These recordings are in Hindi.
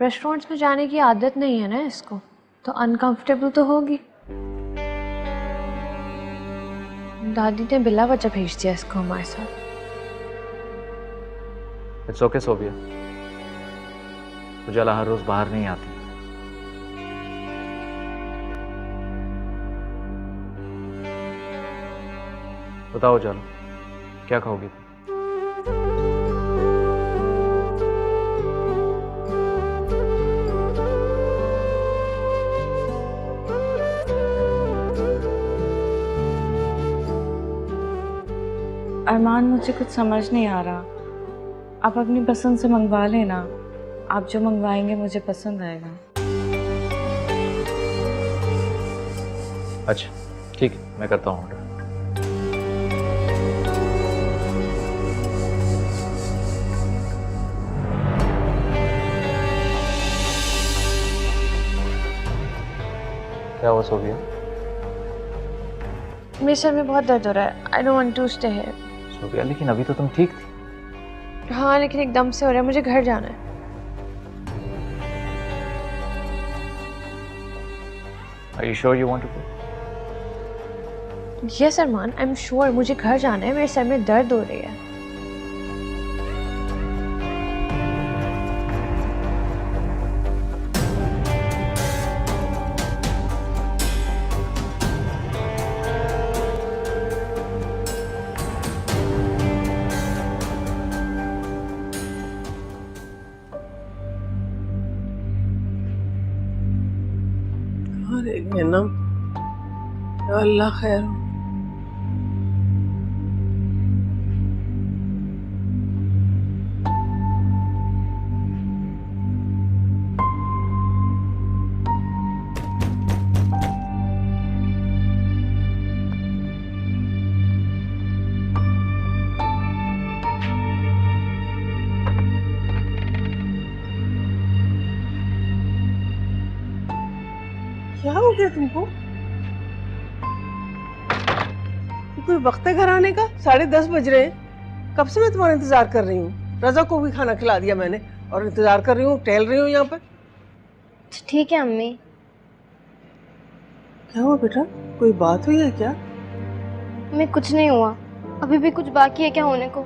रेस्टोरेंट्स में जाने की आदत नहीं है ना इसको, तो अनकंफर्टेबल तो होगी। दादी ने बिला वजह भेज दिया इसको हमारे साथ। इट्स ओके सोबिया, उजाला हर रोज बाहर नहीं आती। बताओ उजाला, क्या खाओगी तुम? अरमान, मुझे कुछ समझ नहीं आ रहा। आप अपनी पसंद से मंगवा लेना। आप जो मंगवाएंगे मुझे पसंद आएगा। अच्छा ठीक है, मैं करता हूँ ऑर्डर। क्या हुआ सोबिया? मेरे सर में बहुत दर्द हो रहा है। I don't want to stay here. Sobia, लेकिन अभी तो तुम ठीक थी। हाँ लेकिन एकदम से हो रहा है, मुझे घर जाना है। Are you sure you want to go? Yes Armaan, I am sure मुझे घर जाना है। मेरे सर में दर्द हो रही है। अरे जन्नम, या अल्लाह खैर हो। क्या हो गया तुमको? ये कोई वक्त है घर आने का? 10:30 बज रहे हैं। कब से मैं तुम्हारा इंतजार कर रही हूँ। रजा को भी खाना खिला दिया मैंने और इंतजार कर रही हूँ, टहल रही हूँ यहाँ पर। ठीक है अम्मी। क्या हुआ बेटा, कोई बात हुई है क्या? मैं कुछ नहीं हुआ। अभी भी कुछ बाकी है क्या होने को?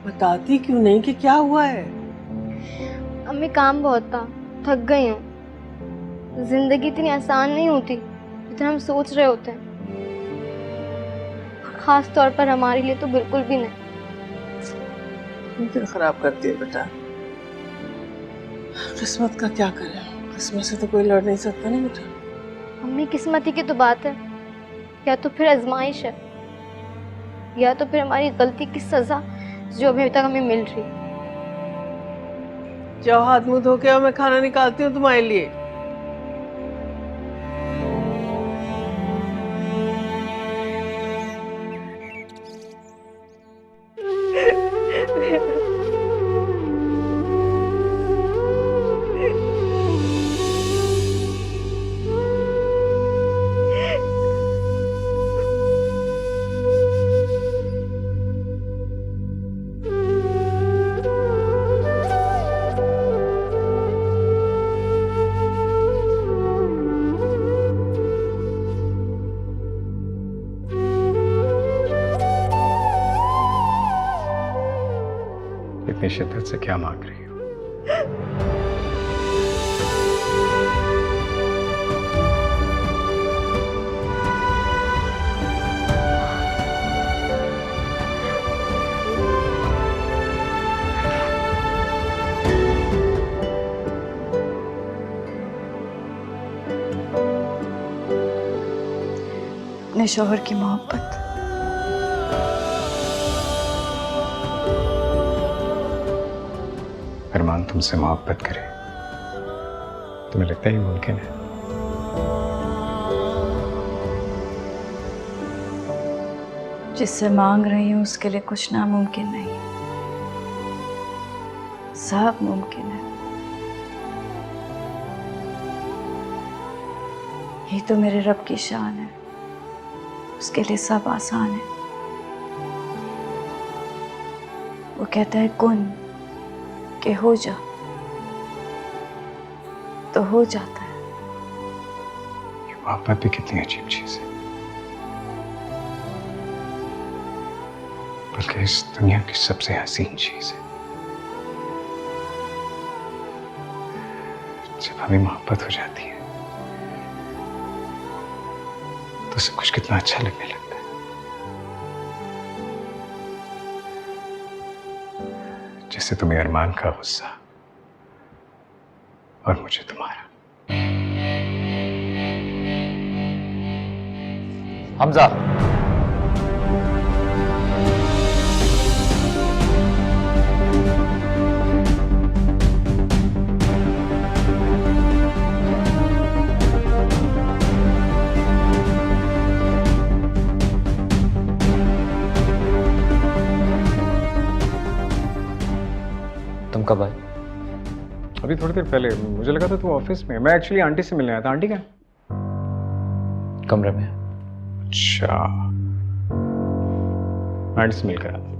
बताती क्यों नहीं कि क्या हुआ है? अम्मी काम बहुत था, थक गई हूँ। जिंदगी इतनी आसान नहीं होती जितना हम सोच रहे होते हैं, खास तौर पर हमारे लिए तो बिल्कुल भी नहीं। दिल खराब करती है बेटा। किस्मत का क्या करें, किस्मत से तो कोई लड़ नहीं सकता ना बेटा। अम्मी किस्मत ही की तो बात है, या तो फिर आजमाइश है, या तो फिर हमारी गलती की सजा जो अभी तक हमें मिल रही। जाओ हाथ मुंह धो के आओ, मैं खाना निकालती हूँ तुम्हारे लिए। इतनी शिद्दत से क्या मांग रही हो? अपने शौहर की मोहब्बत। अरमान तुमसे मोहब्बत करे, तुम्हें लगता है ये मुमकिन है? जिससे मांग रही हूँ उसके लिए कुछ नामुमकिन नहीं, सब मुमकिन है। ये तो मेरे रब की शान है, उसके लिए सब आसान है। वो कहता है कुन के हो जा, तो हो जाता है। ये मोहब्बत भी कितनी अजीब चीज है, बल्कि इस दुनिया की सबसे हसीन चीज है। जब हमें मोहब्बत हो जाती है तो सब कुछ कितना अच्छा लगने लगता है। जैसे तुम्हें अरमान का गुस्सा और मुझे तुम्हारा। हमजा, तुम कब आए? अभी थोड़ी देर पहले। मुझे लगा था तू ऑफिस में। मैं एक्चुअली आंटी से मिलने आया था। आंटी क्या? कमरे में। अच्छा, मैं आंटी से मिलकर आया था।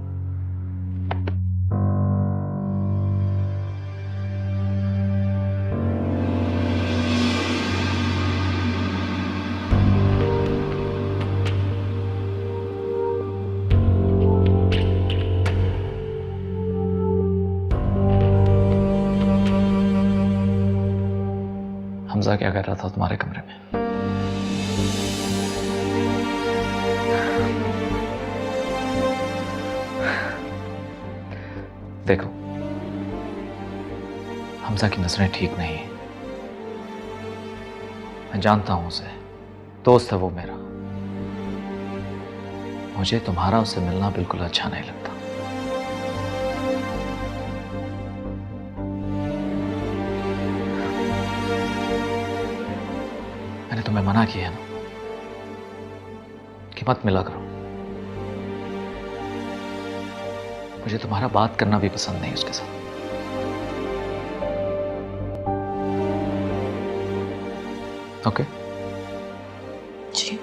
हमजा क्या कर रहा था तुम्हारे कमरे में? देखो, हमजा की नजरें ठीक नहीं है। मैं जानता हूं उसे, दोस्त है वो मेरा। मुझे तुम्हारा उससे मिलना बिल्कुल अच्छा नहीं लगता। मैंने तुम्हें मना किया है ना कि मत मिला करो। मुझे तुम्हारा बात करना भी पसंद नहीं उसके साथ। ओके? जी।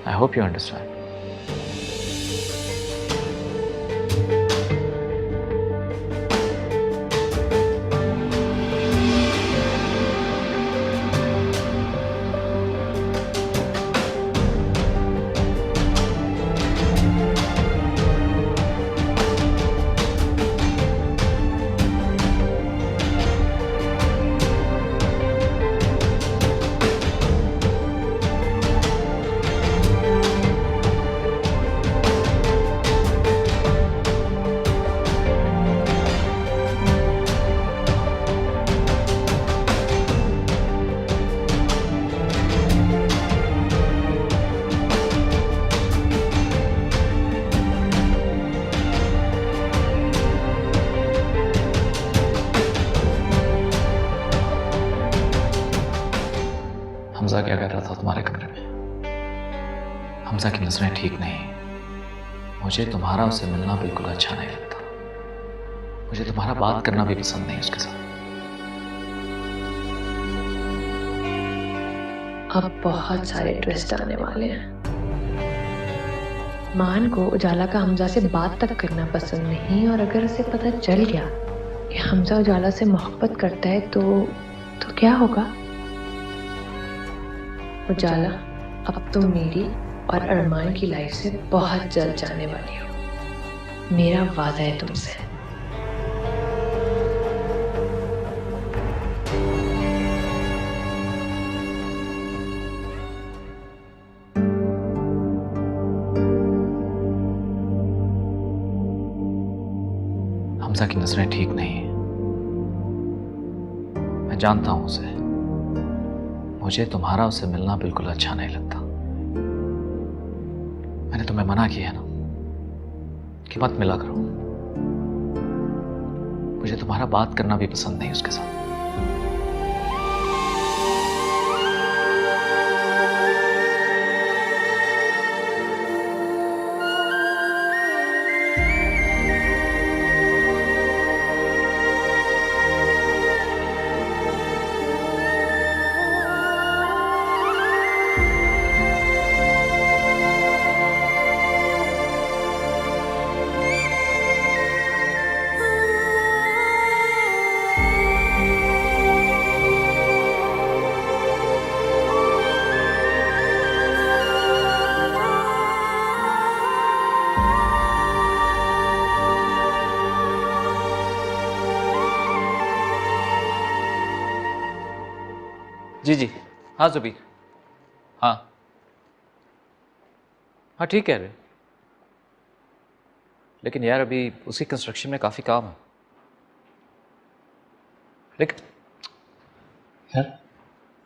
I hope you understand. Hamza क्या कर रहा था तुम्हारे कमरे में? हमजा की नजरें ठीक नहीं है। मुझे तुम्हारा उससे मिलना बिल्कुल अच्छा नहीं लगता। मुझे तुम्हारा बात करना भी पसंद नहीं उसके साथ। अब बहुत सारे ट्विस्ट आने वाले हैं। मान को उजाला का हमजा से बात तक करना पसंद नहीं, और अगर उसे पता चल गया कि हमजा उजाला से मोहब्बत करता है तो क्या होगा? उजाला, अब तुम मेरी और अरमान की लाइफ से बहुत जल्द जाने वाली हो। मेरा वादा है तुमसे। हमजा की नजरें ठीक नहीं है। मैं जानता हूं उसे। मुझे तुम्हारा उससे मिलना बिल्कुल अच्छा नहीं लगता। मैंने तुम्हें मना किया है ना कि मत मिला करो। मुझे तुम्हारा बात करना भी पसंद नहीं उसके साथ। जी जी, हाँ जुबीर, हाँ हाँ ठीक कह रहे, लेकिन यार अभी उसकी कंस्ट्रक्शन में काफ़ी काम है। लेकिन यार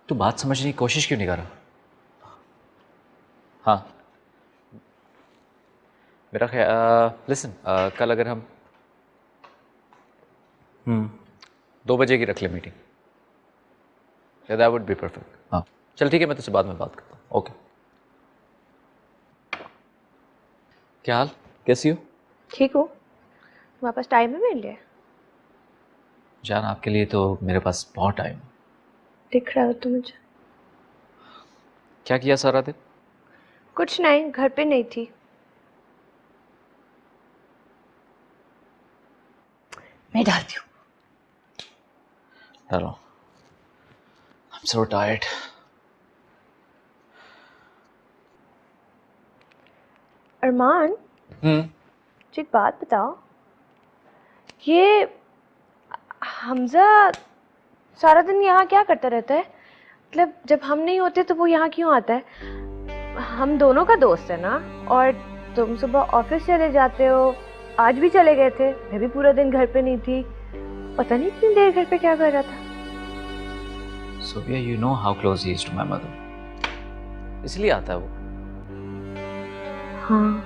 तू बात समझने की कोशिश क्यों नहीं कर रहा? हाँ मेरा ख्याल, लिसन, कल अगर हम 2 बजे की रख ले meeting, that would be perfect. हाँ चल ठीक है, मैं तुझसे बाद में बात करता हूँ। ओके, क्या हाल, कैसी हो? ठीक हो? तुम्हारे पास टाइम है मेरे लिए? जान आपके लिए तो मेरे पास बहुत टाइम है। दिख रहा हो तो मुझे। क्या किया सारा दिन? कुछ नहीं, घर पे नहीं थी। मैं डालती हूँ। Hello, I am so tired. Armaan, मुझे एक बात बताओ, ये हमजा सारा दिन यहाँ क्या करता रहता है? मतलब जब हम नहीं होते तो वो यहाँ क्यों आता है? हम दोनों का दोस्त है ना, और तुम सुबह ऑफिस चले जाते हो, आज भी चले गए थे, मैं भी पूरा दिन घर पे नहीं थी, पता नहीं इतनी देर घर पे क्या कर रहा था। Sophia, you know how close he is to my mother, इसलिए आता है वो। हाँ,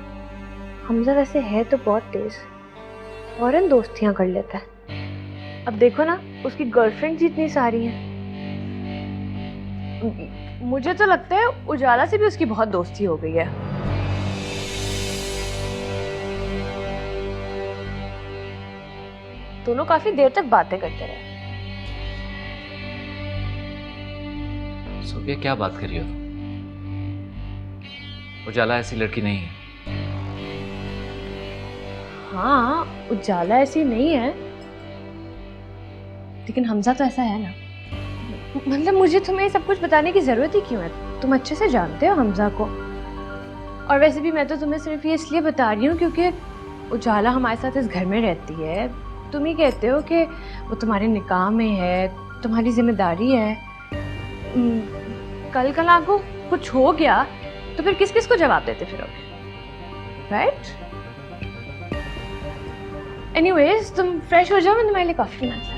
हमजा वैसे है तो बहुत तेज, फौरन दोस्तियां कर लेता है। अब देखो ना, उसकी गर्लफ्रेंड्स इतनी सारी हैं। मुझे तो लगता है उजाला से भी उसकी बहुत दोस्ती हो गई है। दोनों काफी देर तक बातें करते रहे। सोफिया क्या बात कर रही हो तुम? उजाला ऐसी लड़की नहीं है। हाँ, उजाला ऐसी नहीं है, लेकिन हमजा तो ऐसा है ना। मतलब मुझे तुम्हें सब कुछ बताने की जरूरत ही क्यों है? तुम अच्छे से जानते हो हमजा को। और वैसे भी मैं तो तुम्हें सिर्फ ये इसलिए बता रही हूँ क्योंकि उजाला हमारे साथ इस घर में रहती है। तुम ही कहते हो कि वो तुम्हारे निकाह में है, तुम्हारी जिम्मेदारी है। कल कल को कुछ हो गया तो फिर किस किस को जवाब देते फिरोगे, राइट? एनीवेज, तुम फ्रेश हो जाओ, मैं तुम्हारे लिए कॉफी बना लाती हूँ।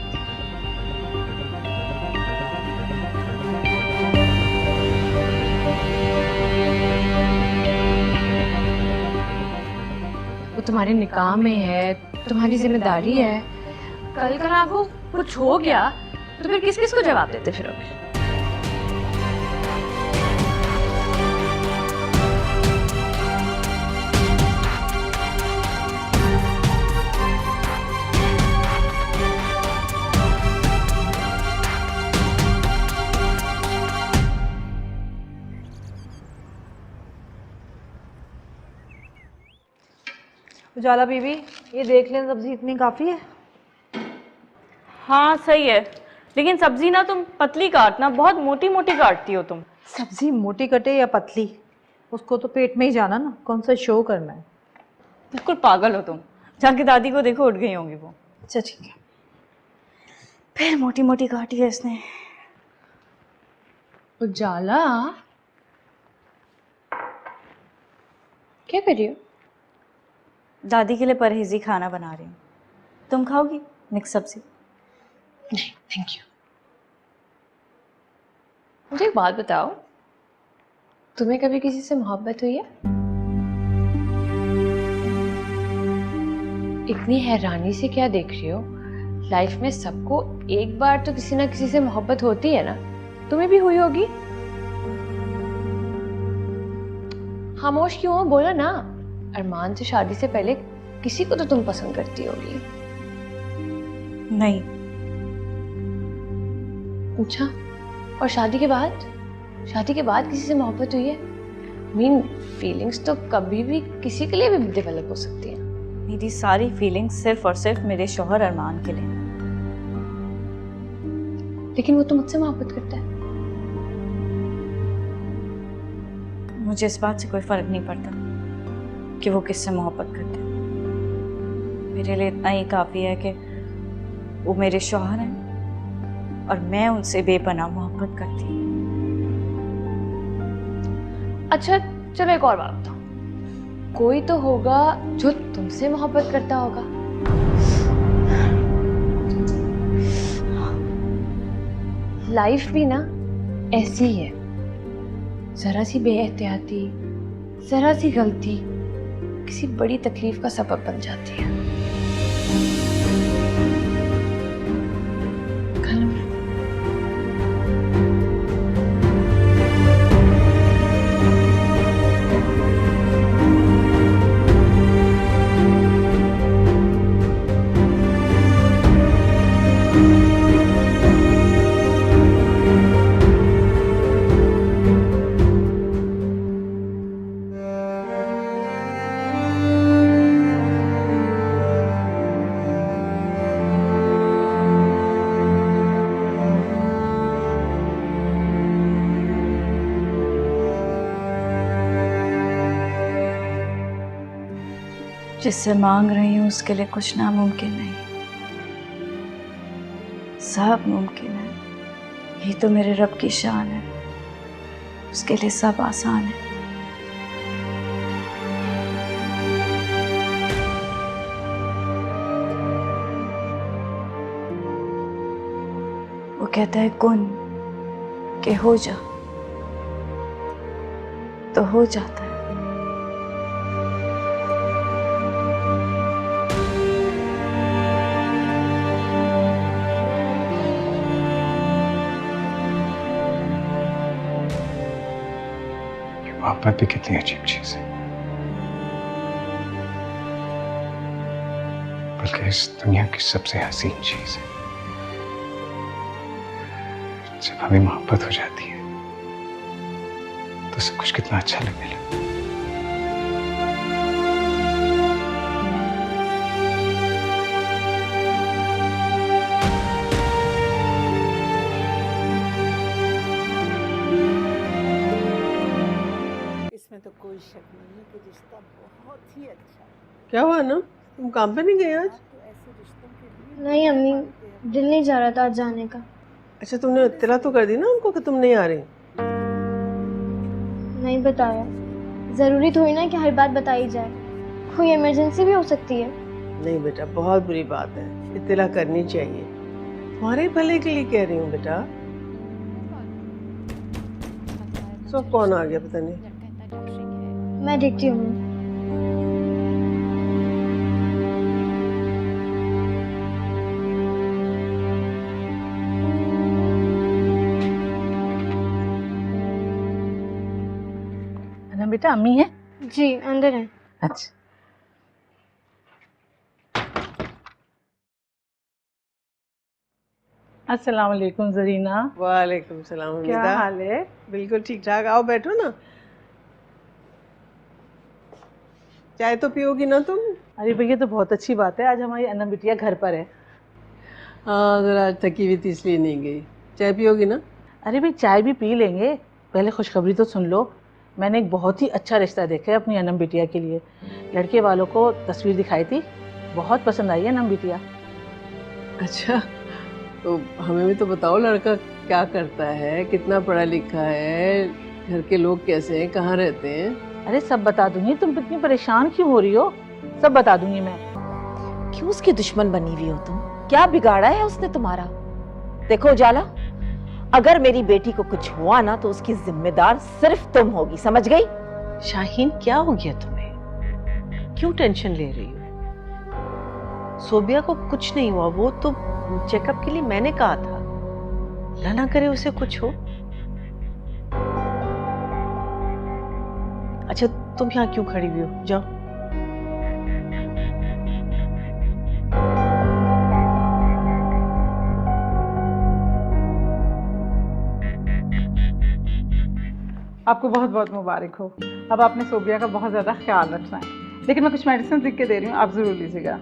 वो तुम्हारे निकाह में है, तुम्हारी जिम्मेदारी है। कल कल को कुछ हो गया तो फिर किस किस को जवाब देते फिरोगे? उजाला बीबी, ये देख लें, सब्जी इतनी काफ़ी है। हाँ सही है, लेकिन सब्जी ना तुम पतली काटना, बहुत मोटी मोटी काटती हो तुम। सब्जी मोटी कटे या पतली, उसको तो पेट में ही जाना ना, कौन सा शो करना है। बिल्कुल पागल हो तुम, जाके दादी को देखो, उठ गई होंगी वो। अच्छा ठीक है। फिर मोटी मोटी काटी है इसने। उजाला, क्या कर रही हो? दादी के लिए परहेजी खाना बना रही हूँ। तुम खाओगी मिक्स सब्जी? नहीं थैंक यू। मुझे एक बात बताओ, तुम्हें कभी किसी से मोहब्बत हुई है? इतनी हैरानी से क्या देख रही हो? लाइफ में सबको एक बार तो किसी ना किसी से मोहब्बत होती है ना, तुम्हें भी हुई होगी। खामोश क्यों हो, बोलो ना। अरमान से शादी से पहले किसी को तो तुम पसंद करती होगी। नहीं। अच्छा, और शादी के बाद? शादी के बाद किसी से मोहब्बत हुई है? मीन फीलिंग्स तो कभी भी किसी के लिए भी डेवलप हो सकती है। मेरी सारी फीलिंग्स सिर्फ और सिर्फ मेरे शौहर अरमान के लिए। लेकिन वो तो मुझसे मोहब्बत करता है। मुझे इस बात से कोई फर्क नहीं पड़ता कि वो किससे मोहब्बत करते हैं। मेरे लिए इतना ही काफ़ी है कि वो मेरे शौहर हैं और मैं उनसे बेपनाह मोहब्बत करती हूँ। अच्छा चलो एक और बात बताओ, कोई तो होगा जो तुमसे मोहब्बत करता होगा। लाइफ भी ना ऐसी ही है, जरा सी बेएहतियाती, जरा सी गलती किसी बड़ी तकलीफ का सबब बन जाती है। जिससे मांग रही हूँ उसके लिए कुछ नामुमकिन नहीं, सब मुमकिन है। यही तो मेरे रब की शान है, उसके लिए सब आसान है। वो कहता है कुन के हो जा, तो हो जाता है। मोहब्बत भी कितनी अजीब चीज है, बल्कि इस दुनिया की सबसे हसीन चीज है। जब हमें मोहब्बत हो जाती है तो सब कुछ कितना अच्छा लगने लगता है। इसमें तो कोई शक नहीं है कि रिश्ता बहुत ही अच्छा है। क्या हुआ ना, तुम काम पे नहीं गए आज? नहीं अम्मी, दिल नहीं जा रहा था आज जाने का। अच्छा तुमने इत्तला तो कर दी ना उनको कि तुम नहीं आ रही? नहीं बताया, जरूरी थोड़ी ना कि हर बात बताई जाए, कोई इमरजेंसी भी हो सकती है। नहीं बेटा, बहुत बुरी बात है, इत्तला करनी चाहिए। तुम्हारे भले के लिए कह रही हूँ बेटा। सब कौन आ गया पता नहीं। मैं देखती हूँ। बेटा अम्मी है? जी अंदर है। अच्छा। अस्सलाम वालेकुम जरीना। वालेकुम सलाम। क्या हाल है? बिल्कुल ठीक ठाक, आओ बैठो ना। चाय तो पियोगी ना तुम? अरे भैया तो बहुत अच्छी बात है, आज हमारी अनम बिटिया घर पर है। हाँ जरा आज थकी हुई थी इसलिए नहीं गई। चाय पियोगी ना? अरे भाई चाय भी पी लेंगे, पहले खुशखबरी तो सुन लो। मैंने एक बहुत ही अच्छा रिश्ता देखा है अपनी अनम बिटिया के लिए। लड़के वालों को तस्वीर दिखाई थी, बहुत पसंद आई है अनम बिटिया। अच्छा तो हमें भी तो बताओ, लड़का क्या करता है, कितना पढ़ा लिखा है, घर के लोग कैसे हैं, कहाँ रहते हैं? अरे सब बता दूंगी, तुम इतनी परेशान क्यों हो रही हो? सब बता दूंगी मैं। क्यों उसकी दुश्मन बनी हुई हो तुम? क्या बिगाड़ा है उसने तुम्हारा? देखो उजाला, अगर मेरी बेटी को कुछ हुआ ना तो उसकी जिम्मेदार सिर्फ तुम होगी, समझ गई? शाहीन क्या हो गया तुम्हें? क्यों टेंशन ले रही हो? सोबिया को कुछ नहीं हुआ, वो तो चेकअप के लिए मैंने कहा था। अल्लाह ना करे उसे कुछ हो। अच्छा तुम यहाँ क्यों खड़ी हुई हो? जाओ। आपको बहुत बहुत मुबारक हो। अब आपने सोबिया का बहुत ज़्यादा ख्याल रखना है, लेकिन मैं कुछ मेडिसिन लिख के दे रही हूँ, आप ज़रूर लीजिएगा।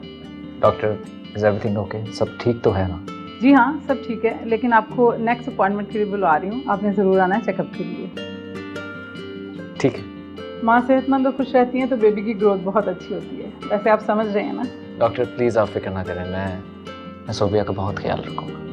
Doctor is everything okay? सब ठीक तो है ना? जी हाँ सब ठीक है, लेकिन आपको नेक्स्ट अपॉइंटमेंट के लिए बुला रही हूँ, आपने ज़रूर आना है चेकअप के लिए। ठीक है। माँ सेहतमंद और खुश रहती हैं तो बेबी की ग्रोथ बहुत अच्छी होती है, वैसे आप समझ रहे हैं ना? डॉक्टर प्लीज़ आप फिक्र ना करें, मैं सोबिया का बहुत ख्याल रखूँगा।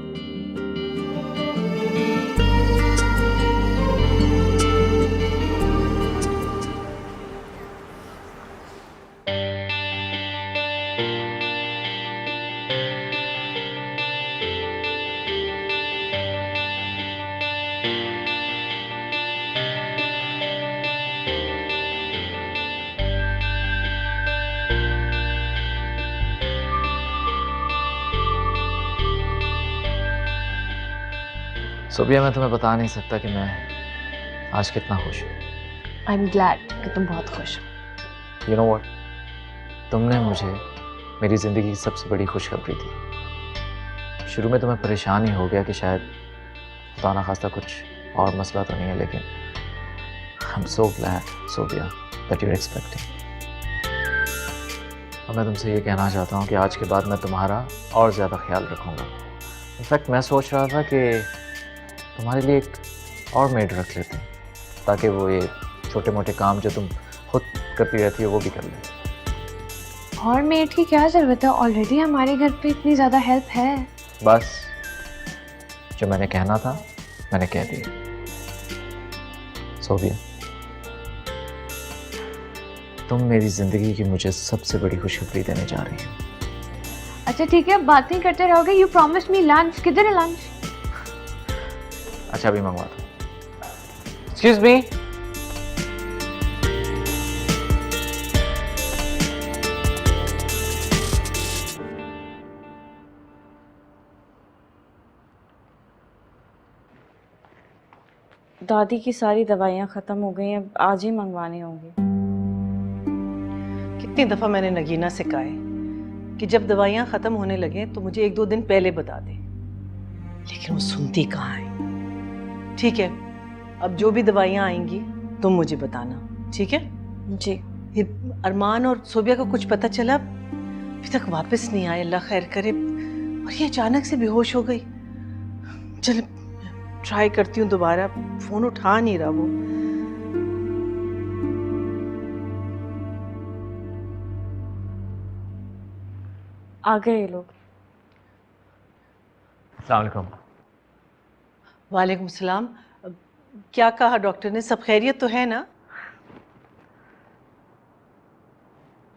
सोबिया, मैं तुम्हें बता नहीं सकता कि मैं आज कितना खुश हूँ। आई एम ग्लैड कि तुम बहुत खुश हो। यू नो व्हाट, तुमने मुझे मेरी ज़िंदगी की सबसे बड़ी खुशखबरी दी। शुरू में तुम्हें परेशान ही हो गया कि शायद खुदा ना खास्ता कुछ और मसला तो नहीं है, लेकिन I am so glad Sobia that you are expecting. और मैं तुमसे ये कहना चाहता हूँ कि आज के बाद मैं तुम्हारा और ज़्यादा ख्याल रखूँगा। इनफैक्ट मैं सोच रहा था कि तुम्हारे लिए एक और मेड रख लेते हैं, ताकि वो ये छोटे मोटे काम जो तुम खुद करती रहती हो वो भी कर ले। और मेड की क्या ज़रूरत है? ऑलरेडी हमारे घर पे इतनी ज़्यादा हेल्प है। बस जो मैंने कहना था मैंने कह दिया। सोबिया, तुम मेरी ज़िंदगी की मुझे सबसे बड़ी खुशखबरी देने जा रही हो। अच्छा ठीक है, बात नहीं करते रहोगे। You promise me lunch. किधर है लंच? अच्छा अभी मंगवाता हूँ। Excuse me. दादी की सारी दवाइयाँ ख़त्म हो गई हैं, आज ही मंगवानी होंगी। कितनी दफ़ा मैंने नगीना से कहा है कि जब दवाइयाँ ख़त्म होने लगे तो मुझे 1-2 दिन पहले बता दे, लेकिन वो सुनती कहाँ है। ठीक है, अब जो भी दवाइयाँ आएंगी तुम मुझे बताना, ठीक है? जी। ये अरमान और सोबिया को कुछ पता चला? अभी तक वापस नहीं आए, अल्लाह खैर करे। और ये अचानक से बेहोश हो गई। चल ट्राई करती हूँ दोबारा, फोन उठा नहीं रहा वो। आ गए ये लोग। अस्सलाम वालेकुम। वालेकुम सलाम। क्या कहा डॉक्टर ने? सब खैरियत तो है ना?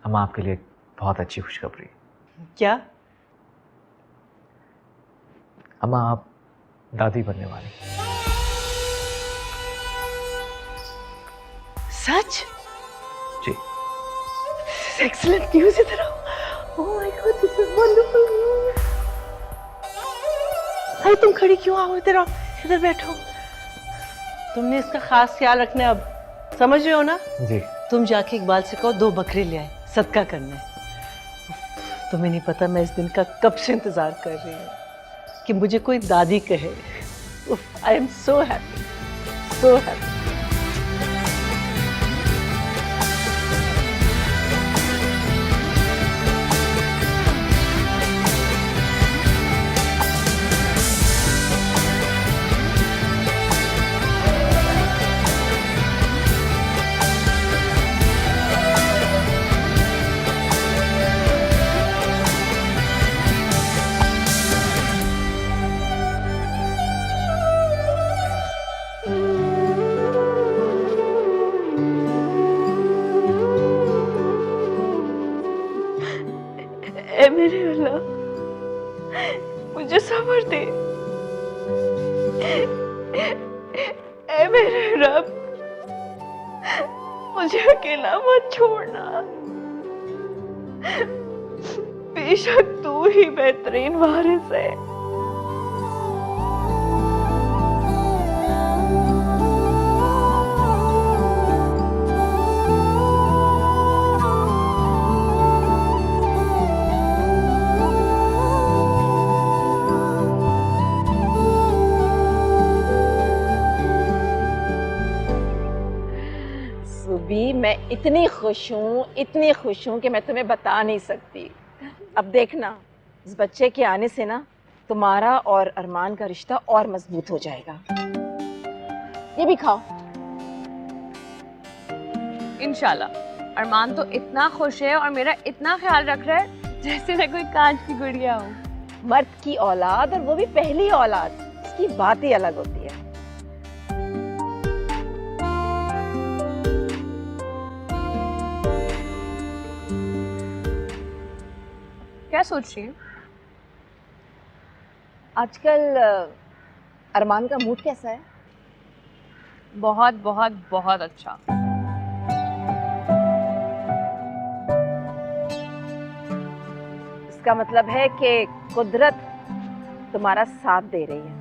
हम आपके लिए बहुत अच्छी खुशखबरी। क्या? अम्मा, आप दादी बनने वाली। सच? जी। Excellent news. इधर आओ। Oh my God, this is wonderful news. अरे तुम खड़ी क्यों? आओ इधर आओ, इधर बैठो। तुमने इसका खास ख्याल रखना है, अब समझ रहे हो ना? जी। तुम जाके इकबाल से कहो 2 बकरे ले आए, सदका करना है। तुम्हें नहीं पता मैं इस दिन का कब से इंतजार कर रही हूँ कि मुझे कोई दादी कहे। I am so happy, so happy. ए मेरे अल्लाह, मुझे सब्र दे। ए मेरे रब, मुझे अकेला मत छोड़ना। बेशक तू ही बेहतरीन वारिस है। सुबी, मैं इतनी खुश हूँ कि मैं तुम्हें बता नहीं सकती। अब देखना, इस बच्चे के आने से ना तुम्हारा और अरमान का रिश्ता और मजबूत हो जाएगा। ये भी खाओ। इंशाल्लाह। अरमान तो इतना खुश है और मेरा इतना ख्याल रख रहा है जैसे मैं कोई कांच की गुड़िया हूँ। मर्द की औलाद, और वो भी पहली औलाद, इसकी बात ही अलग होती है। क्या सोच रही है? आजकल अरमान का मूड कैसा है? बहुत बहुत बहुत अच्छा। इसका मतलब है कि कुदरत तुम्हारा साथ दे रही है।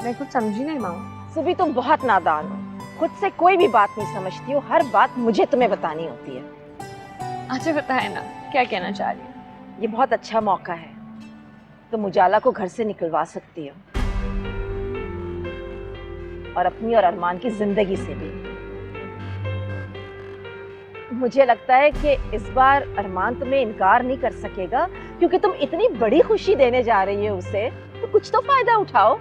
मैं कुछ समझी नहीं माँ। सुबह तुम बहुत नादान हो, खुद से कोई भी बात नहीं समझती हो, हर बात मुझे तुम्हें बतानी होती है। अच्छा बताए ना, क्या कहना चाह रही है? ये बहुत अच्छा मौका है, तुम उजाला को घर से निकलवा सकती हो और अपनी और अरमान की जिंदगी से भी। मुझे लगता है कि इस बार अरमान तुम्हें इनकार नहीं कर सकेगा, क्योंकि तुम इतनी बड़ी खुशी देने जा रही हो उसे, तो कुछ तो फायदा उठाओ।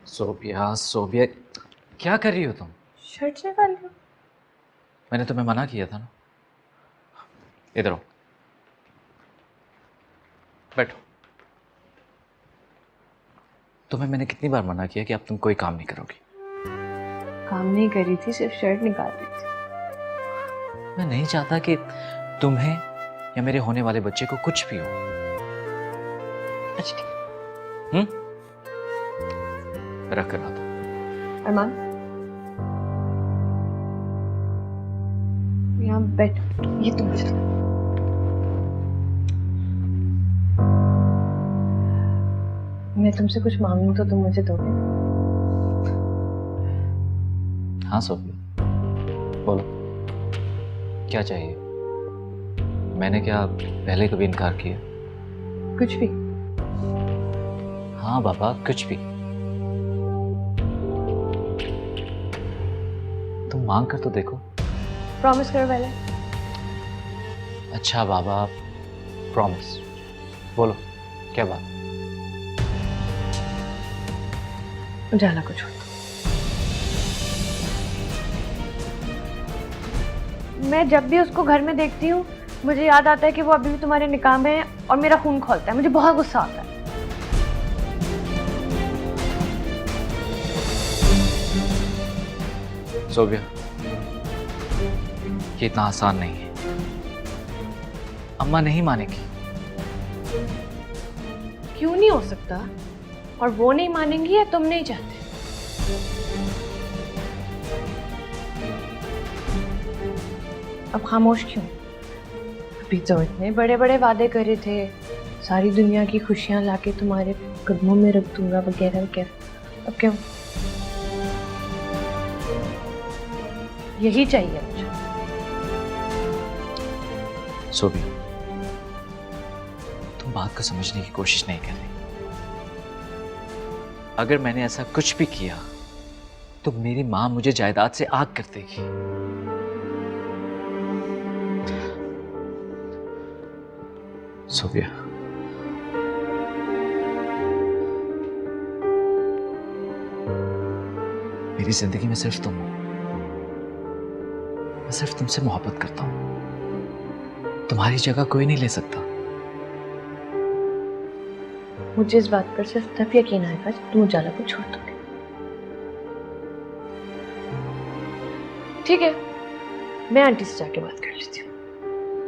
सोबिया सोबिया, क्या कर रही हो तुम? शर्ट निकाल लो। मैंने तुम्हें मना किया था ना। इधर आओ, बैठो। तुम्हें मैंने कितनी बार मना किया कि अब तुम कोई काम नहीं करोगी? काम नहीं करी थी, सिर्फ शर्ट निकाल रही थी। मैं नहीं चाहता कि तुम्हें या मेरे होने वाले बच्चे को कुछ भी हो। अच्छा ठीक। रख कर रहा था। अरमान, यहाँ बैठ, ये तुम बैठ। मैं तुमसे कुछ मांगूं तो तुम मुझे दोगे? हाँ सोफिया, बोलो क्या चाहिए? मैंने क्या पहले कभी इनकार किया? कुछ भी। हाँ बाबा, कुछ भी। तुम मांग कर तो देखो। प्रॉमिस करो पहले। अच्छा बाबा, प्रॉमिस। बोलो क्या बात? उजाला को छोड़ दो। मैं जब भी उसको घर में देखती हूँ, मुझे याद आता है कि वो अभी भी तुम्हारे निकाह में है और मेरा खून खौलता है। मुझे बहुत गुस्सा आता है। सोबिया, ये इतना आसान नहीं है। अम्मा नहीं मानेगी। क्यों नहीं हो सकता? और वो नहीं मानेंगी या तुम नहीं चाहते? अब खामोश क्यों? अभी तो इतने बड़े बड़े वादे करे थे, सारी दुनिया की खुशियां लाके तुम्हारे कदमों में रख दूंगा वगैरह वगैरह। अब क्यों? यही चाहिए मुझे। सोबिया, तुम बात को समझने की कोशिश नहीं कर रही। अगर मैंने ऐसा कुछ भी किया तो मेरी मां मुझे जायदाद से आग कर देगी। सोबिया, मेरी जिंदगी में सिर्फ तुम हो। मैं सिर्फ तुमसे मोहब्बत करता हूं। तुम्हारी जगह कोई नहीं ले सकता। मुझे इस बात पर सिर्फ तब यकीन आएगा जब तुम उजाला को छोड़ दोगे। ठीक है, मैं आंटी से जाके बात कर लेती हूँ,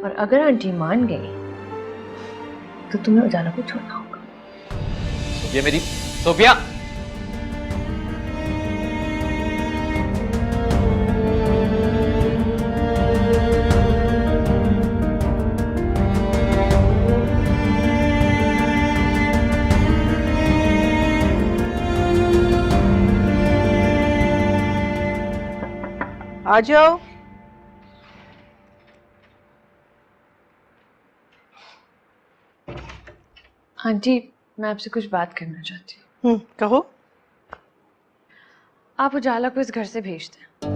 और अगर आंटी मान गई तो तुम्हें उजाला को छोड़ना होगा। सोबिया, मेरी सोबिया। आ जाओ। आंटी, मैं आपसे कुछ बात करना चाहती हूँ। कहो। आप उजाला को इस घर से भेज दें।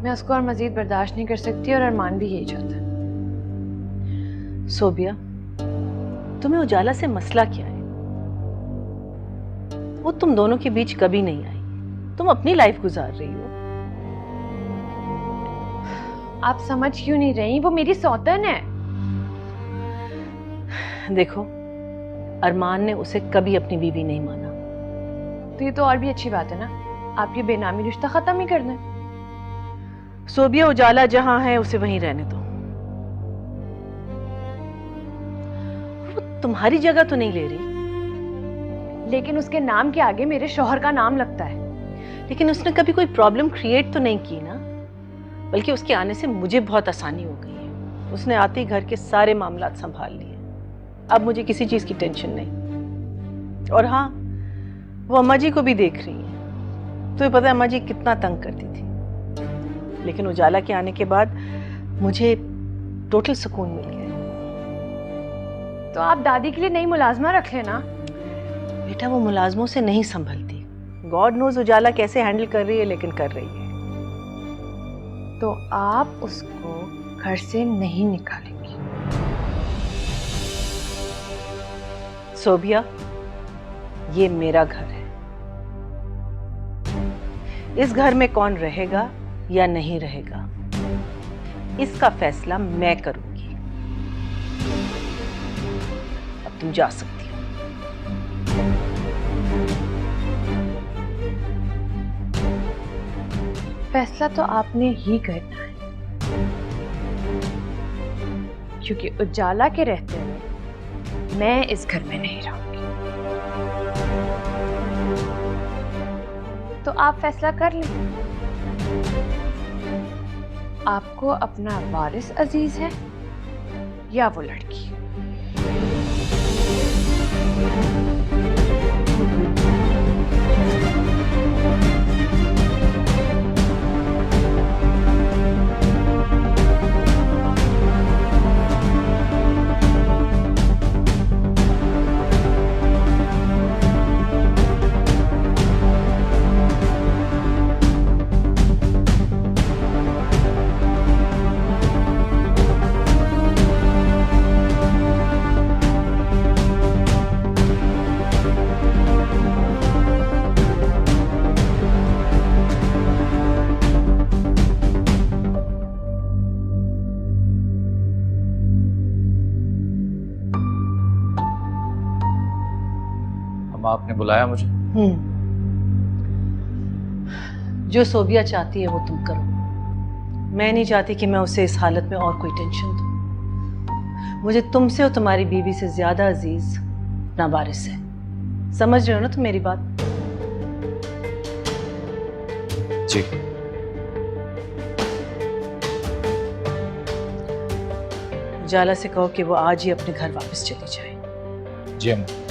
मैं उसको और मजीद बर्दाश्त नहीं कर सकती और अरमान भी यही चाहता है। सोबिया, तुम्हें उजाला से मसला क्या है? वो तुम दोनों के बीच कभी नहीं आई। तुम अपनी लाइफ गुजार रही हो। आप समझ क्यों नहीं रही? वो मेरी सौतन है। देखो, अरमान ने उसे कभी अपनी बीवी नहीं माना। तो ये तो और भी अच्छी बात है ना, आप ये बेनामी रिश्ता खत्म ही कर दें। सोबिया, उजाला जहां है उसे वहीं रहने दो। वो तुम्हारी जगह तो नहीं ले रही। लेकिन उसके नाम के आगे मेरे शौहर का नाम लगता है। लेकिन उसने कभी कोई प्रॉब्लम क्रिएट तो नहीं की ना, बल्कि उसके आने से मुझे बहुत आसानी हो गई है। उसने आते ही घर के सारे मामलात संभाल लिए। अब मुझे किसी चीज की टेंशन नहीं। और हाँ, वो अम्मा जी को भी देख रही है। तो पता है अम्मा जी कितना तंग करती थी, लेकिन उजाला के आने के बाद मुझे टोटल सुकून मिल गया। तो आप दादी के लिए नई मुलाजमा रख लेना। बेटा, वो मुलाजमों से नहीं संभलती। गॉड नोज उजाला कैसे हैंडल कर रही है, लेकिन कर रही है। तो आप उसको घर से नहीं निकालेंगी। सोबिया, ये मेरा घर है। इस घर में कौन रहेगा या नहीं रहेगा, इसका फैसला मैं करूंगी। अब तुम जा सकती हो। फैसला तो आपने ही करना है, क्योंकि उजाला के रहते हुए मैं इस घर में नहीं रहूंगी। तो आप फैसला कर लें। आपको अपना वारिस अजीज है या वो लड़की? आपने बुलाया मुझे? जो सोबिया चाहती है वो तुम करो। मैं नहीं चाहती कि मैं उसे इस हालत में और कोई टेंशन दूं। मुझे तुमसे और तुम्हारी बीवी से ज्यादा अजीज अपना वारिस है। समझ रहे हो ना तुम मेरी बात? जी। उजाला से कहो कि वो आज ही अपने घर वापस चली जाए। जी अम्मा।